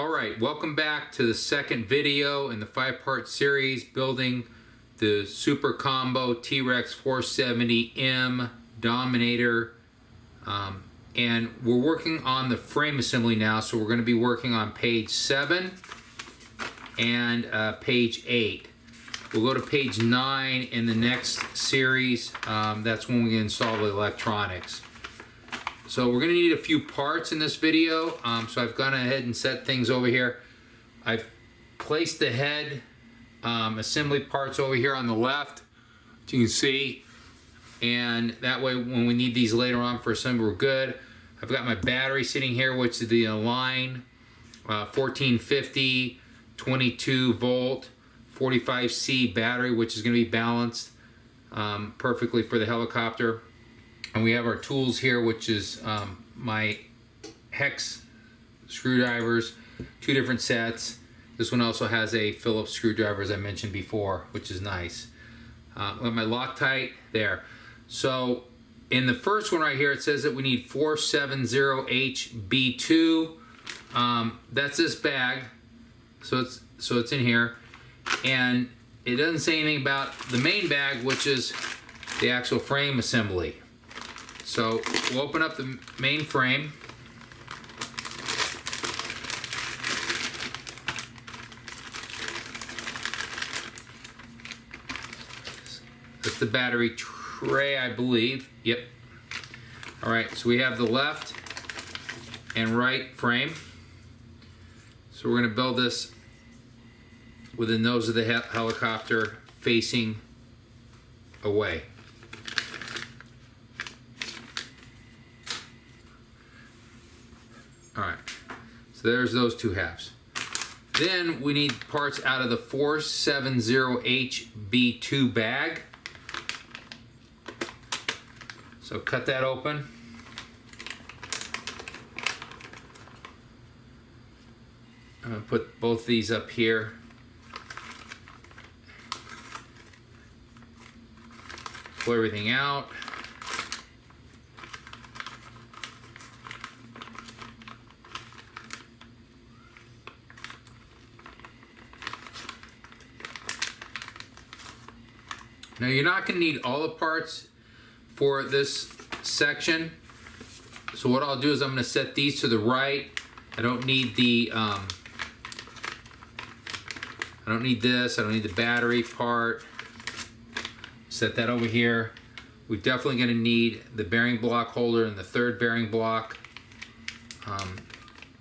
Alright, welcome back to the second video in the 5-part series building the Super Combo TREX 470M Dominator. And we're working on the frame assembly now, so we're going to be working on page 7 and page 8. We'll go to page 9 in the next series. That's when we install the electronics. So we're going to need a few parts in this video, so I've gone ahead and set things over here. I've placed the head assembly parts over here on the left, as you can see, and that way when we need these later on for assembly we're good. I've got my battery sitting here, which is the Align 1450 22 volt 45C battery, which is going to be balanced perfectly for the helicopter. And we have our tools here, which is my hex screwdrivers, 2 different sets. This one also has a Phillips screwdriver, as I mentioned before, which is nice. With my Loctite there. So in the first one right here, it says that we need 470HB2. That's this bag, so it's in here, and it doesn't say anything about the main bag, which is the actual frame assembly. So we'll open up the main frame. That's the battery tray, I believe. Yep. All right, so we have the left and right frame. So we're going to build this with the nose of the helicopter facing away. Alright, so there's those 2 halves. Then we need parts out of the 470HB2 bag. So cut that open. I'm going to put both these up here. Pull everything out. Now you're not going to need all the parts for this section, so what I'll do is I'm going to set these to the right. I don't need the I don't need this. I don't need the battery part. Set that over here. We're definitely going to need the bearing block holder and the 3rd bearing block.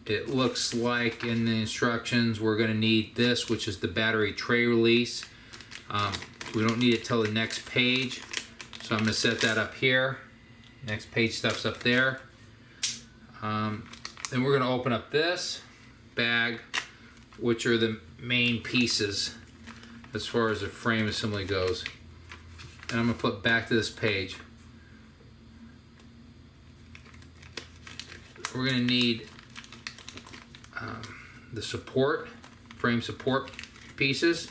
It looks like in the instructions we're going to need this, which is the battery tray release. We don't need it till the next page, so I'm going to set that up here. Next page stuff's up there. Then we're going to open up this bag, which are the main pieces as far as the frame assembly goes. And I'm going to flip back to this page. We're going to need the support, frame support pieces.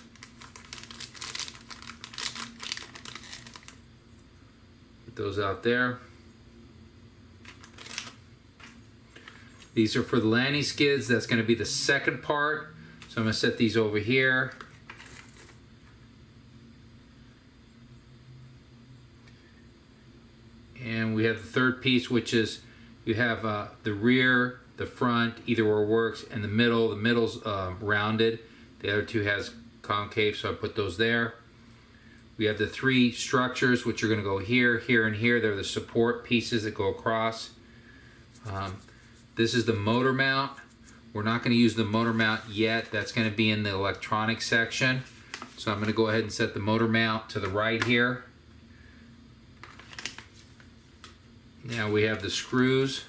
Those out there. These are for the landing skids. That's going to be the second part. So I'm going to set these over here. And we have the 3rd piece, which is you have the rear, the front, either or works, and the middle. The middle's rounded. The other 2 has concave, so I put those there. We have the 3 structures, which are going to go here, here, and here. They're the support pieces that go across. This is the motor mount. We're not going to use the motor mount yet. That's going to be in the electronics section. So I'm going to go ahead and set the motor mount to the right here. Now we have the screws.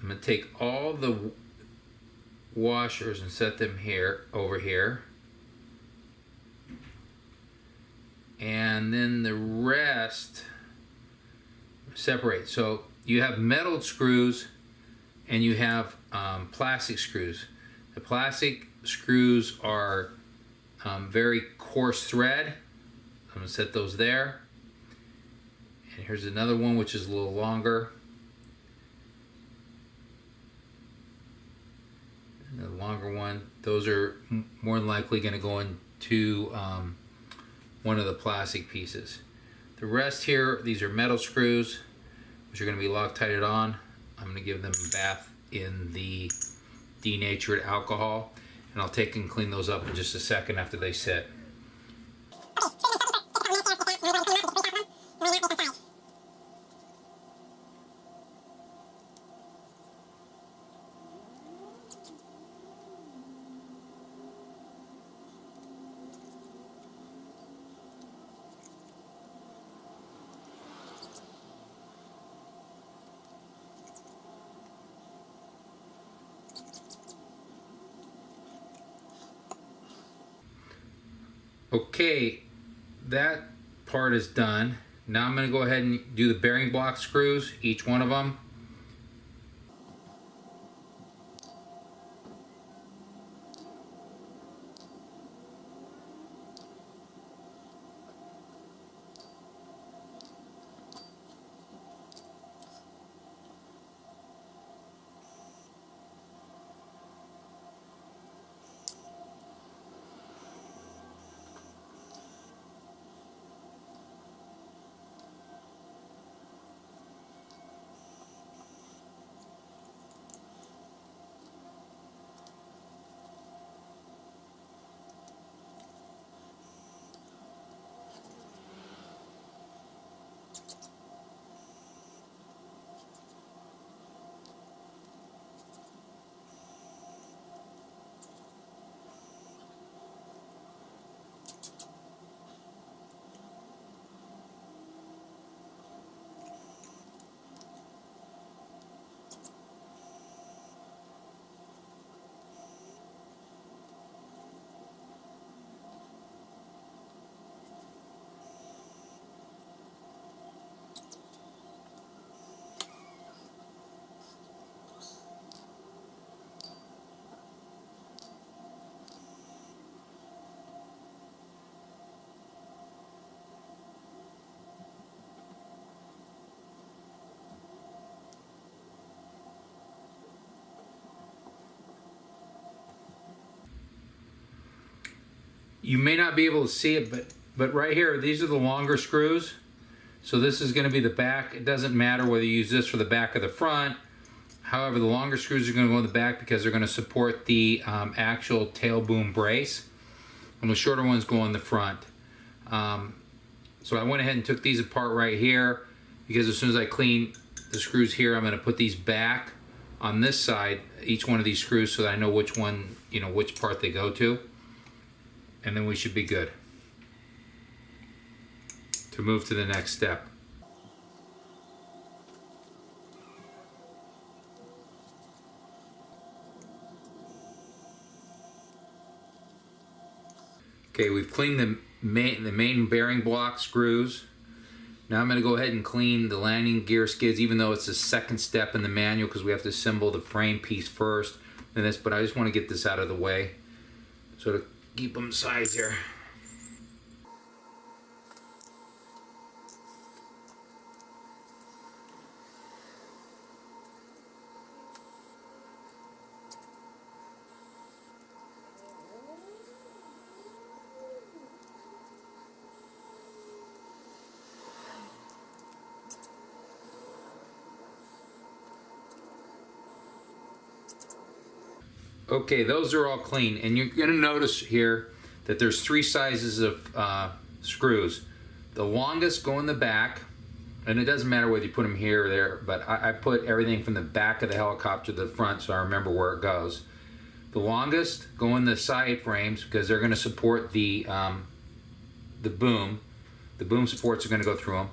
I'm going to take all the washers and set them here, over here. And then the rest separate. So you have metal screws and you have plastic screws. The plastic screws are very coarse thread. I'm going to set those there. And here's another one which is a little longer. And the longer one, those are more than likely going to go into one of the plastic pieces. The rest here, these are metal screws, which are going to be Loctited on. I'm going to give them a bath in the denatured alcohol, and I'll take and clean those up in just a second after they sit. Okay, that part is done. Now I'm going to go ahead and do the bearing block screws, each one of them. You may not be able to see it, but right here, these are the longer screws. So this is going to be the back. It doesn't matter whether you use this for the back or the front. However, the longer screws are going to go in the back because they're going to support the actual tail boom brace. And the shorter ones go in the front. So I went ahead and took these apart right here because as soon as I clean the screws here, I'm going to put these back on this side, each one of these screws, so that I know which one, which part they go to. And then we should be good to move to the next step. Okay, we've cleaned the main bearing block screws. Now I'm going to go ahead and clean the landing gear skids, even though it's the second step in the manual because we have to assemble the frame piece first. And this, but I just want to get this out of the way. So to keep them sides here. Okay, those are all clean, and you're going to notice here that there's three sizes of screws. The longest go in the back, and it doesn't matter whether you put them here or there, but I put everything from the back of the helicopter to the front so I remember where it goes. The longest go in the side frames because they're going to support the boom. The boom supports are going to go through them.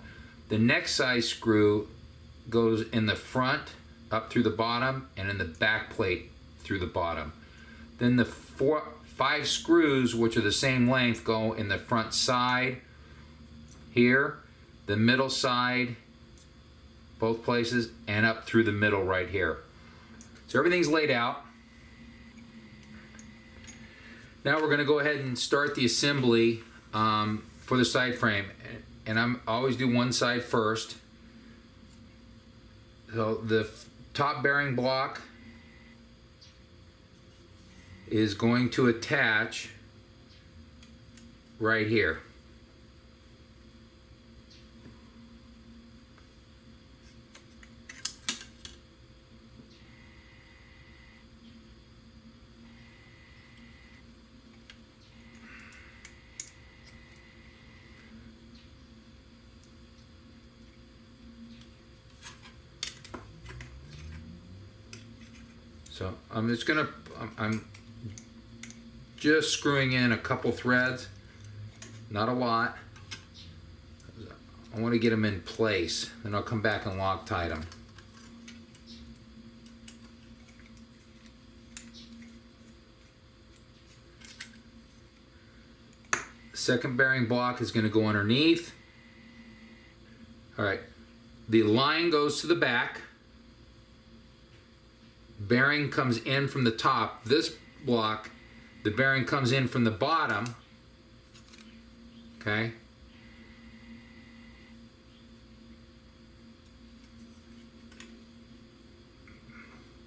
The next size screw goes in the front up through the bottom and in the back plate through the bottom. Then the five screws, which are the same length, go in the front side here, the middle side, both places, and up through the middle right here. So everything's laid out. Now we're going to go ahead and start the assembly for the side frame, and I always do one side first. So the top bearing block is going to attach right here. So I'm just screwing in a couple threads, not a lot. I want to get them in place, then I'll come back and Loctite them. The second bearing block is going to go underneath. All right, the line goes to the back. Bearing comes in from the top. This block, the bearing comes in from the bottom. Okay.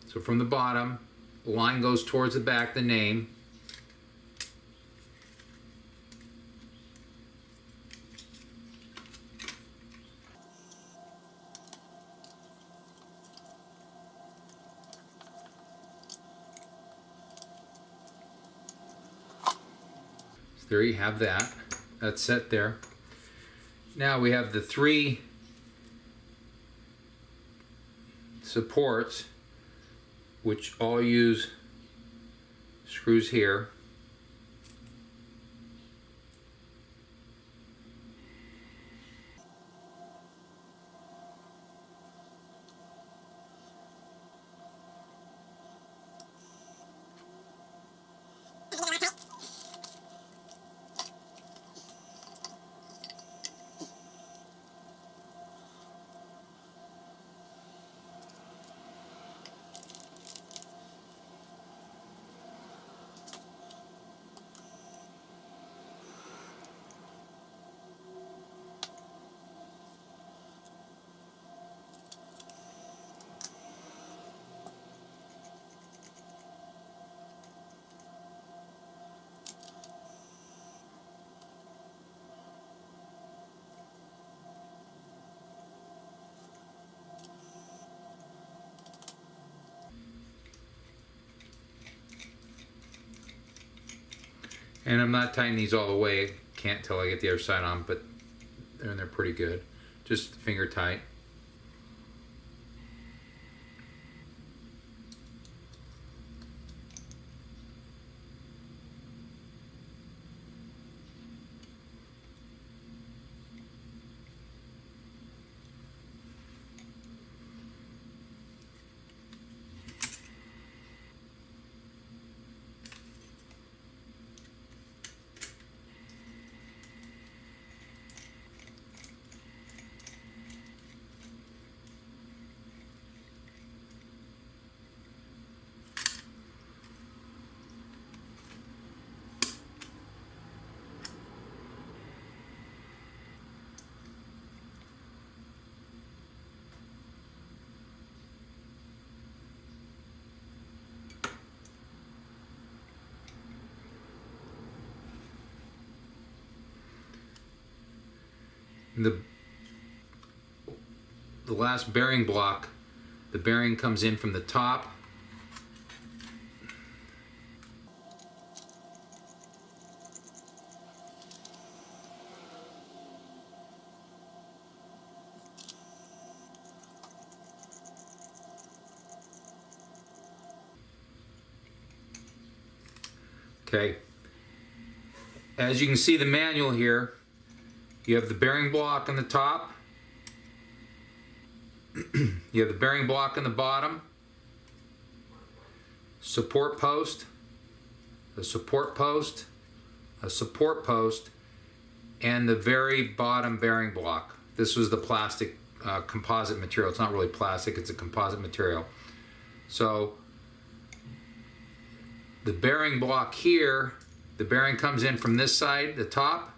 So from the bottom, the line goes towards the back, the name. There you have that. That's set there. Now we have the three supports, which all use screws here. And I'm not tightening these all the way. Can't till I get the other side on, but they're pretty good. Just finger tight. The last bearing block, the bearing comes in from the top. Okay. As you can see the manual here, you have the bearing block on the top, you have the bearing block on the bottom, support post, a support post, a support post, and the very bottom bearing block. This was the plastic composite material. It's not really plastic, it's a composite material. So the bearing block here The bearing comes in from this side, the top.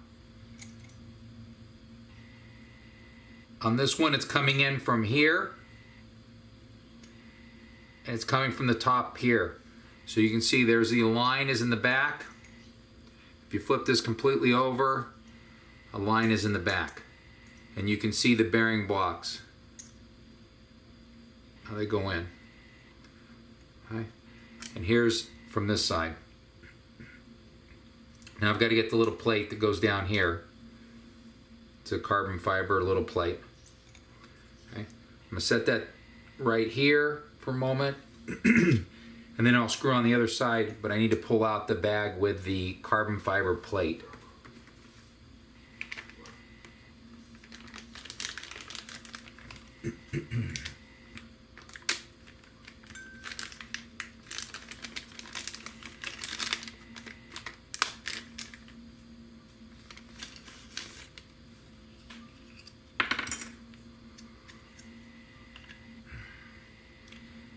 On this one, it's coming in from here. And it's coming from the top here. So you can see there's the line is in the back. If you flip this completely over, a line is in the back. And you can see the bearing blocks, how they go in. Okay. And here's from this side. Now I've got to get the little plate that goes down here. It's a carbon fiber little plate. Okay. I'm going to set that right here for a moment. And then I'll screw on the other side, but I need to pull out the bag with the carbon fiber plate.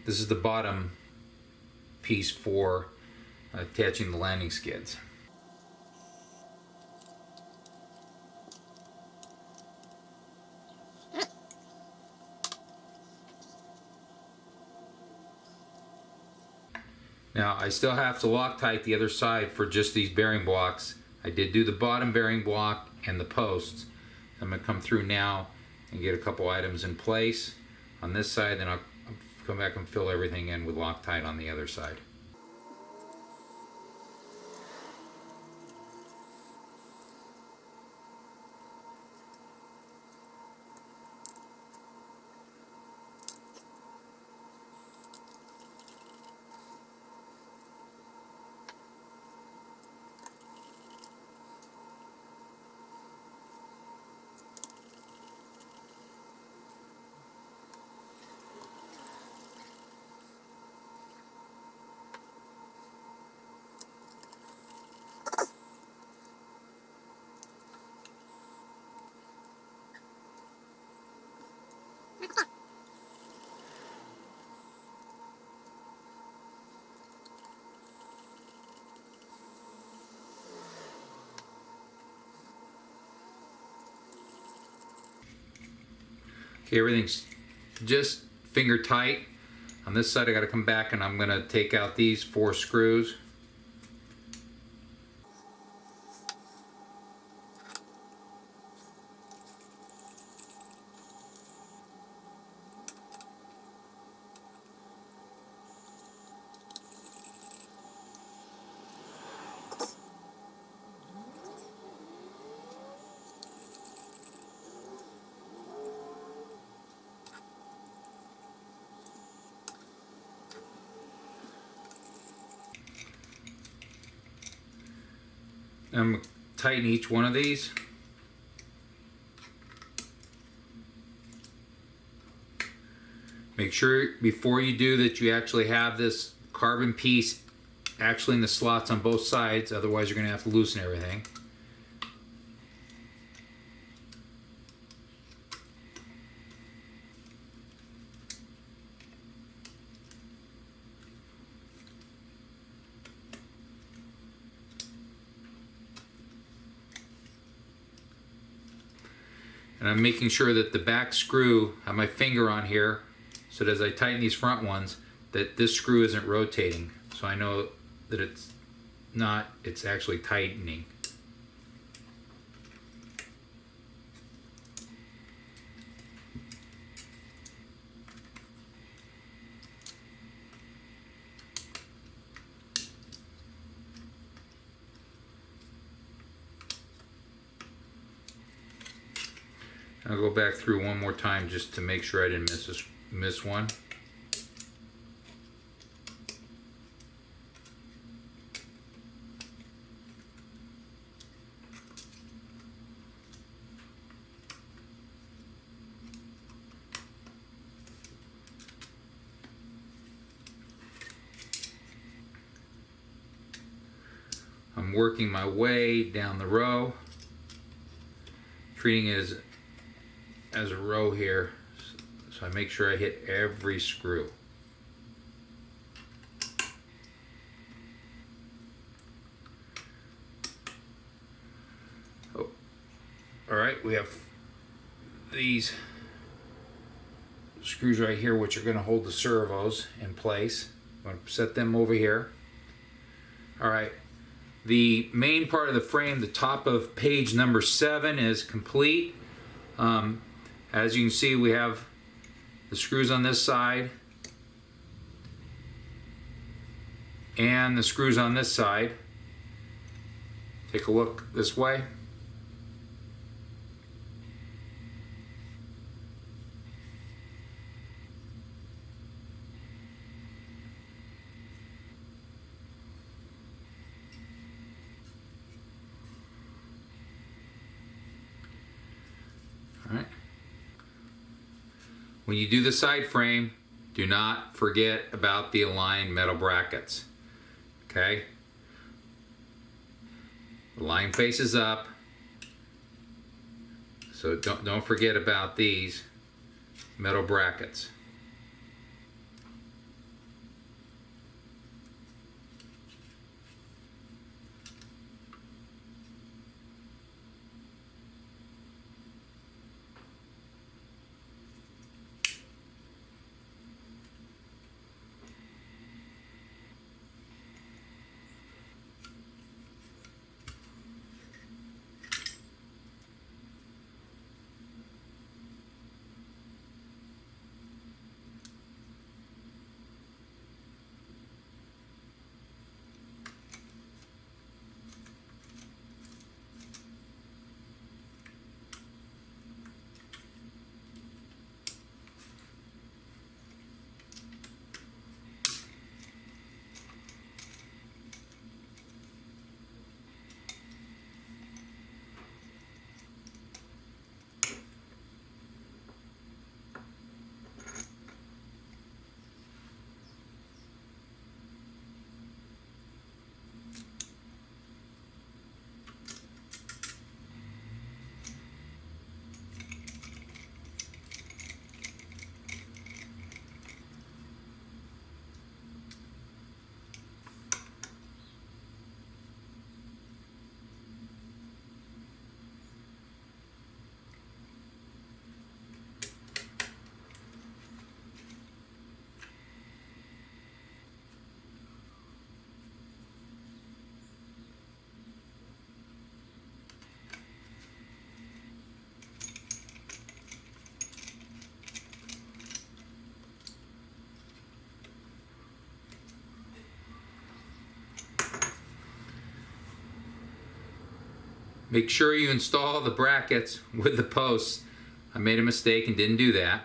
This is the bottom piece for attaching the landing skids. Now I still have to Loctite the other side for just these bearing blocks. I did do the bottom bearing block and the posts. I'm going to come through now and get a couple items in place on this side, then I'll come back and fill everything in with Loctite on the other side. Okay, everything's just finger tight. On this side I got to come back and I'm going to take out these 4 screws. I'm going to tighten each one of these. Make sure before you do that you actually have this carbon piece actually in the slots on both sides, otherwise you're going to have to loosen everything. And I'm making sure that the back screw, I have my finger on here, so that as I tighten these front ones, that this screw isn't rotating. So I know that it's not, it's actually tightening. I'll go back through one more time just to make sure I didn't miss one. I'm working my way down the row, treating it as a row here, so I make sure I hit every screw. All right, we have these screws right here which are going to hold the servos in place. I'm going to set them over here. All right, the main part of the frame, the top of page number 7, is complete. As you can see, we have the screws on this side and the screws on this side. Take a look this way. All right. When you do the side frame, do not forget about the aligned metal brackets. Okay? The line faces up, so don't forget about these metal brackets. Make sure you install the brackets with the posts. I made a mistake and didn't do that.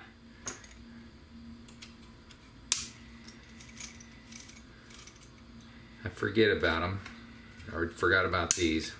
I forget about them, or forgot about these.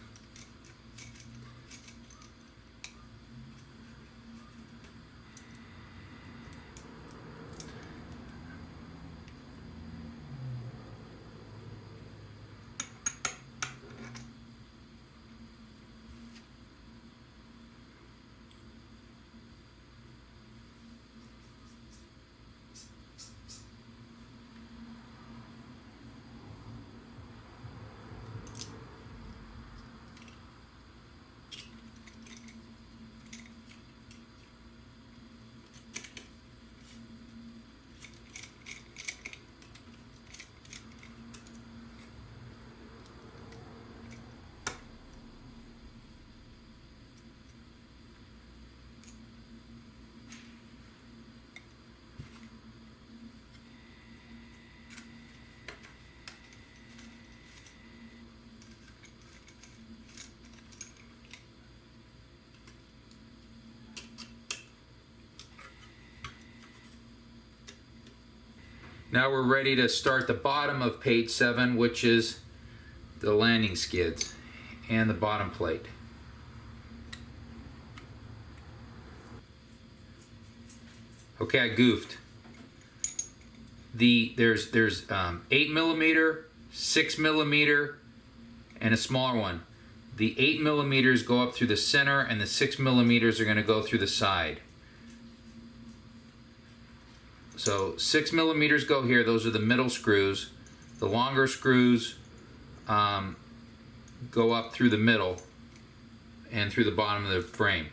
Now we're ready to start the bottom of page 7, which is the landing skids and the bottom plate. Okay, I goofed. There's 8mm, 6mm, and a smaller one. The 8mm go up through the center, and the 6mm are going to go through the side. So 6mm go here. Those are the middle screws. The longer screws go up through the middle, and through the bottom of the frame.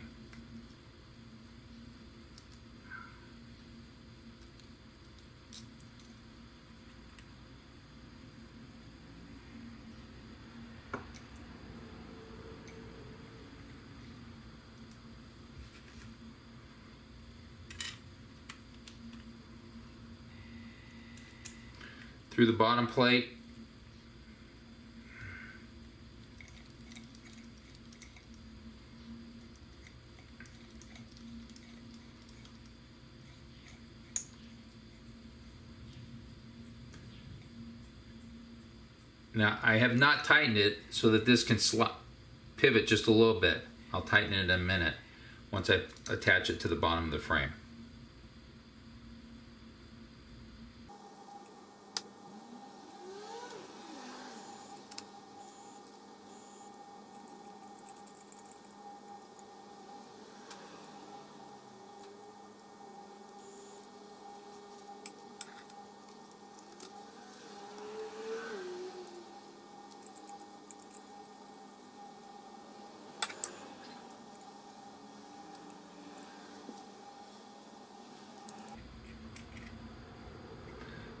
Through the bottom plate. Now I have not tightened it so that this can pivot just a little bit. I'll tighten it in a minute once I attach it to the bottom of the frame.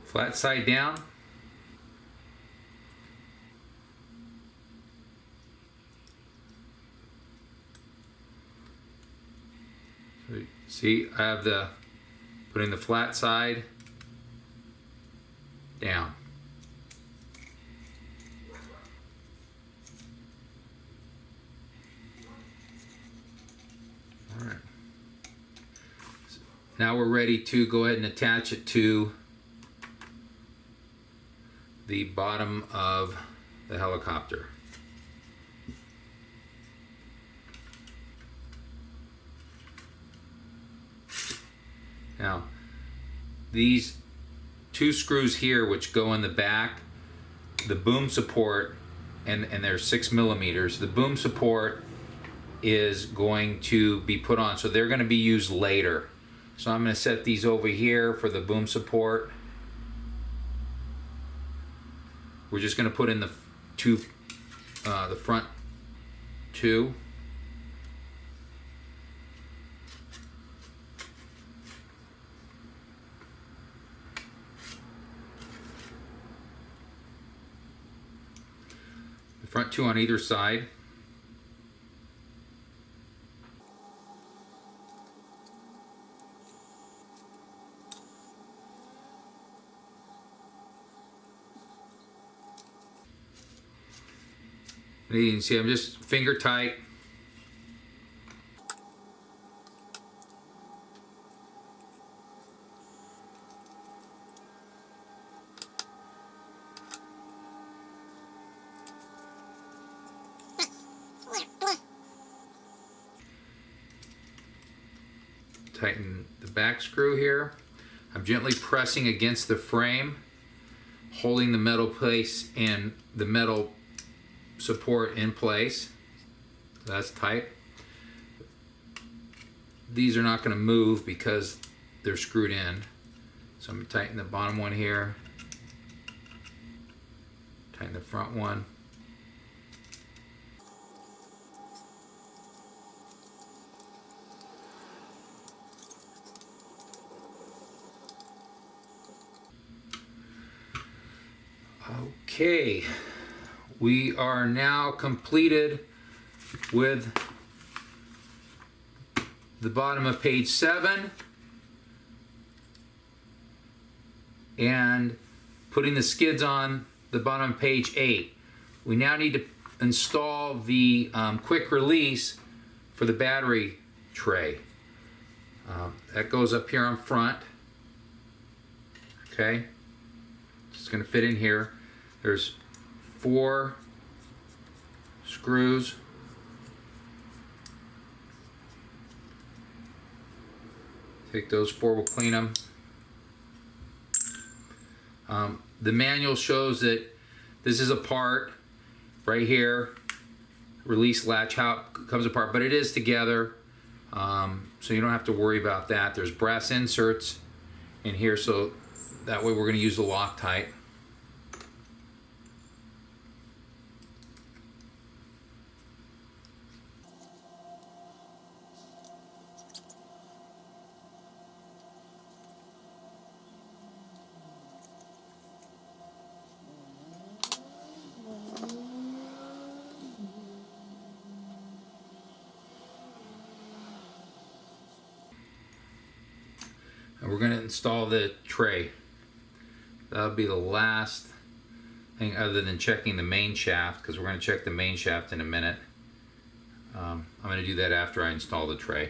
Flat side down. See, I have putting the flat side down. All right. Now we're ready to go ahead and attach it to the bottom of the helicopter. Now, these two screws here which go in the back, the boom support, and they're 6 millimeters, the boom support is going to be put on, so they're going to be used later. So I'm going to set these over here for the boom support. We're just going to put in the front two. The front two on either side. You can see I'm just finger tight. Tighten the back screw here. I'm gently pressing against the frame, holding the metal place and the metal support in place. That's tight. These are not going to move because they're screwed in. So I'm going to tighten the bottom one here. Tighten the front one. Okay. We are now completed with the bottom of page 7 and putting the skids on the bottom of page 8. We now need to install the quick release for the battery tray. That goes up here on front. Okay, it's going to fit in here. There's 4 screws. Take those 4, we'll clean them. The manual shows that this is a part right here, release latch, how it comes apart, but it is together, so you don't have to worry about that. There's brass inserts in here, so that way we're going to use the Loctite. And we're going to install the tray. That'll be the last thing other than checking the main shaft, because we're going to check the main shaft in a minute. I'm going to do that after I install the tray.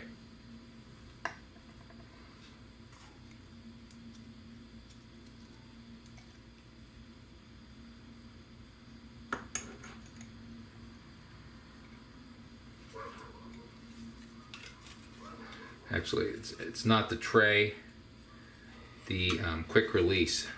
Actually, it's not the tray, the quick release.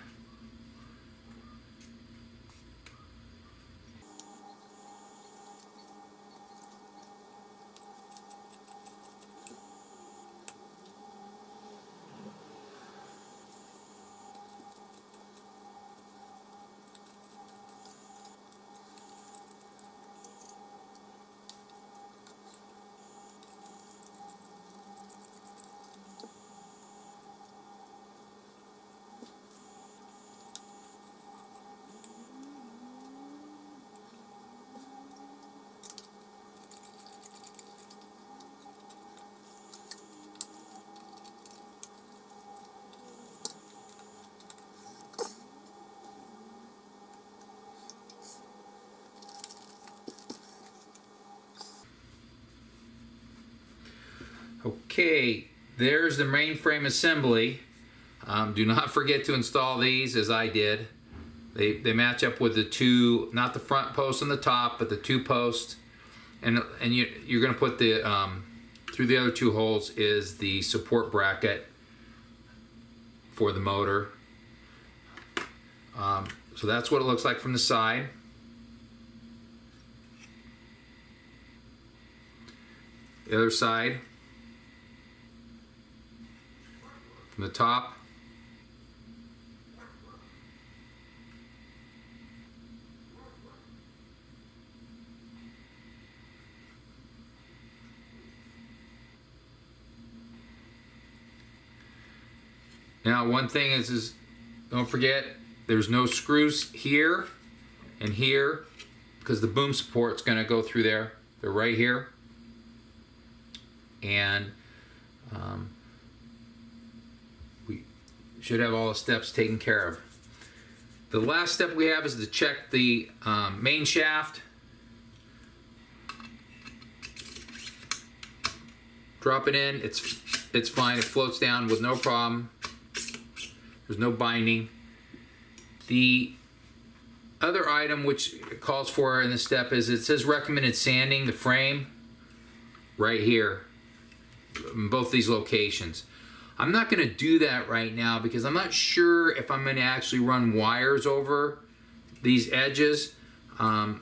Okay, there's the mainframe assembly. Do not forget to install these as I did. They match up with the two, not the front post on the top, but the two posts. And you're going to put the through the other two holes is the support bracket for the motor. So that's what it looks like from the side. The other side. From the top. Now, one thing is don't forget there's no screws here and here because the boom support's going to go through there. They're right here. And we should have all the steps taken care of. The last step we have is to check the main shaft. Drop it in, it's fine, it floats down with no problem. There's no binding. The other item which it calls for in this step is it says recommended sanding the frame right here in both these locations. I'm not going to do that right now because I'm not sure if I'm going to actually run wires over these edges at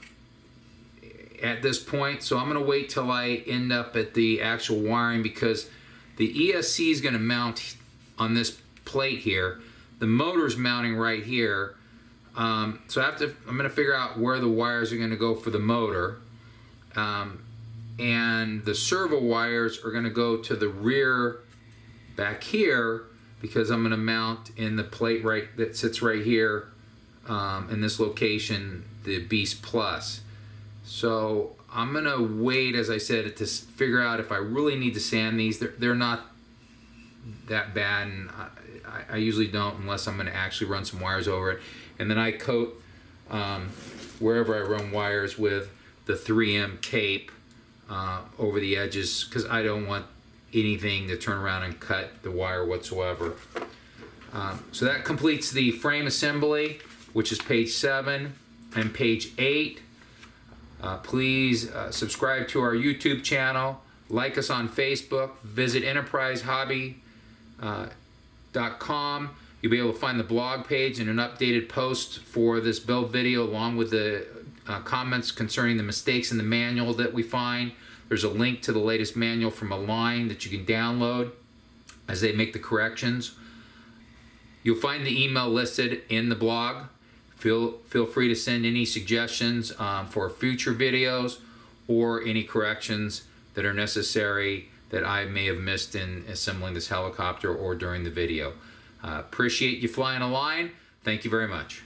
this point. So I'm going to wait till I end up at the actual wiring because the ESC is going to mount on this plate here. The motor's mounting right here. So I'm going to figure out where the wires are going to go for the motor. And the servo wires are going to go to the rear back here because I'm going to mount in the plate that sits right here in this location, the Beast Plus. So I'm going to wait, as I said, to figure out if I really need to sand these. They're not that bad, and I usually don't unless I'm going to actually run some wires over it. And then I coat wherever I run wires with the 3M tape over the edges because I don't want anything to turn around and cut the wire whatsoever. So that completes the frame assembly, which is page 7 and page 8. Please subscribe to our YouTube channel, like us on Facebook, visit enterprisehobby.com. You'll be able to find the blog page and an updated post for this build video along with the comments concerning the mistakes in the manual that we find. There's a link to the latest manual from Align that you can download as they make the corrections. You'll find the email listed in the blog. Feel free to send any suggestions for future videos or any corrections that are necessary that I may have missed in assembling this helicopter or during the video. Appreciate you flying Align. Thank you very much.